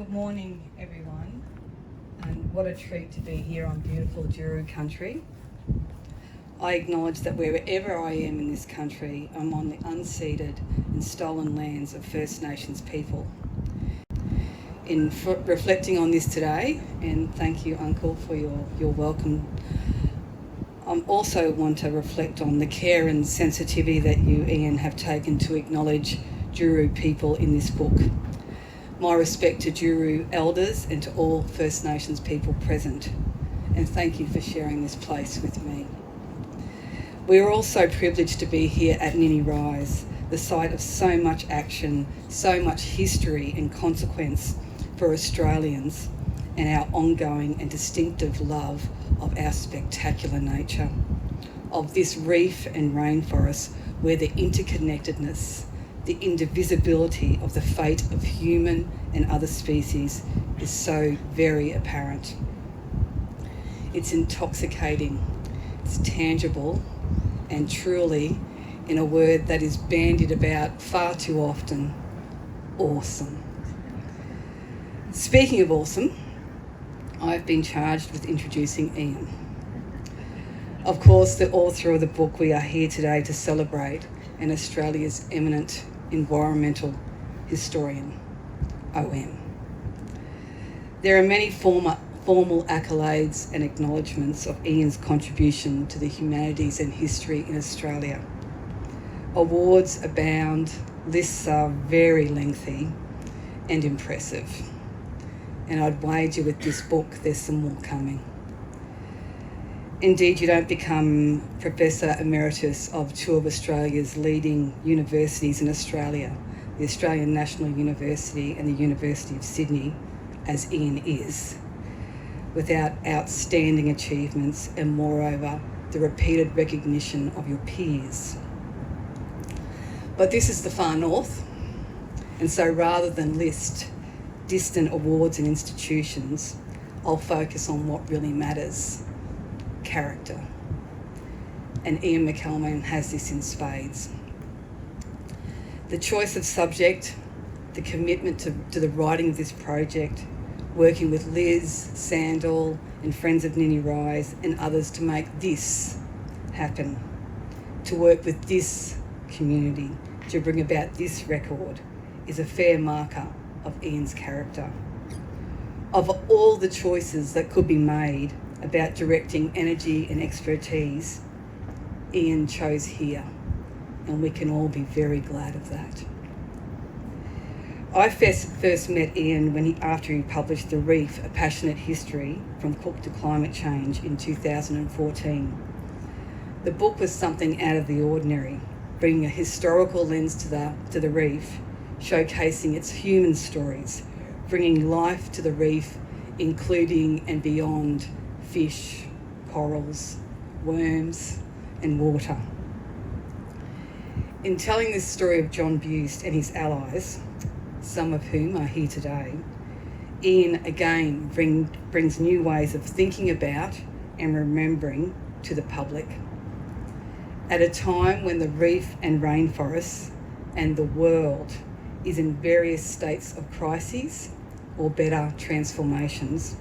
Good morning, everyone, and what a treat to be here on beautiful Juru country. I acknowledge that wherever I am in this country, I'm on the unceded and stolen lands of First Nations people. In reflecting on this today, and thank you, Uncle, for your welcome, I also want to reflect on the care and sensitivity that you, Ian, have taken to acknowledge Juru people in this book. My respect to Juru elders and to all First Nations people present, and thank you for sharing this place with me. We are also privileged to be here at Ninney Rise, the site of so much action, so much history and consequence for Australians, and our ongoing and distinctive love of our spectacular nature, of this reef and rainforest where the interconnectedness, the indivisibility of the fate of human and other species is so very apparent. It's intoxicating, it's tangible, and truly, in a word that is bandied about far too often, awesome. Speaking of awesome, I've been charged with introducing Ian. Of course, the author of the book we are here today to celebrate, and Australia's eminent environmental historian, OM. There are many formal accolades and acknowledgements of Ian's contribution to the humanities and history in Australia. Awards abound, lists are very lengthy and impressive. And I'd wager with this book there's some more coming. Indeed, you don't become Professor Emeritus of two of Australia's leading universities in Australia, the Australian National University and the University of Sydney, as Ian is, without outstanding achievements and, moreover, the repeated recognition of your peers. But this is the far north, and so rather than list distant awards and institutions, I'll focus on what really matters: character. And Ian McCalman has this in spades. The choice of subject, the commitment to the writing of this project, working with Liz, Sandal and Friends of Ninney Rise and others to make this happen, to work with this community, to bring about this record, is a fair marker of Ian's character. Of all the choices that could be made about directing energy and expertise, Ian chose here, and we can all be very glad of that. I first met Ian after he published The Reef, A Passionate History from Cook to Climate Change in 2014. The book was something out of the ordinary, bringing a historical lens to the reef, showcasing its human stories, bringing life to the reef, including and beyond fish, corals, worms and water. In telling this story of John Busst and his allies, some of whom are here today, Ian again brings new ways of thinking about and remembering to the public. At a time when the reef and rainforests and the world is in various states of crises, or better, transformations,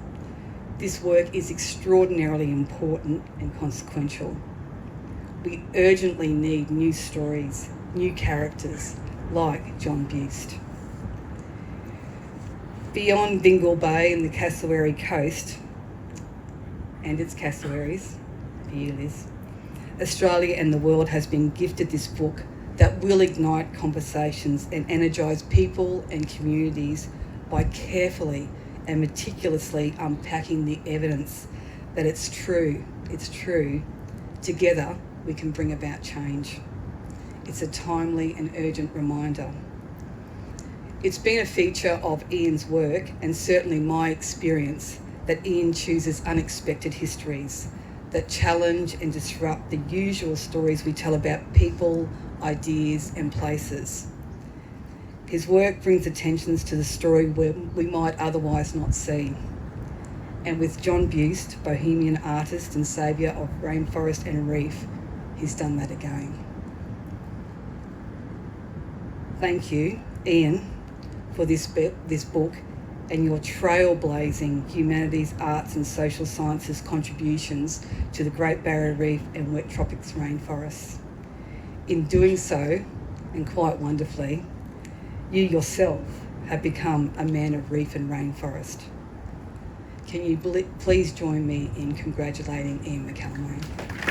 this work is extraordinarily important and consequential. We urgently need new stories, new characters like John Busst. Beyond Bingil Bay and the cassowary coast, and its cassowaries, for you, Liz, Australia and the world has been gifted this book that will ignite conversations and energise people and communities by carefully and meticulously unpacking the evidence that it's true. Together we can bring about change. It's a timely and urgent reminder. It's been a feature of Ian's work, and certainly my experience, that Ian chooses unexpected histories that challenge and disrupt the usual stories we tell about people, ideas and places. His work brings attentions to the story where we might otherwise not see. And with John Busst, Bohemian artist and saviour of rainforest and reef, he's done that again. Thank you, Ian, for this book and your trailblazing humanities, arts and social sciences contributions to the Great Barrier Reef and wet tropics rainforests. In doing so, and quite wonderfully, you yourself have become a man of reef and rainforest. Can you please join me in congratulating Ian McCalman?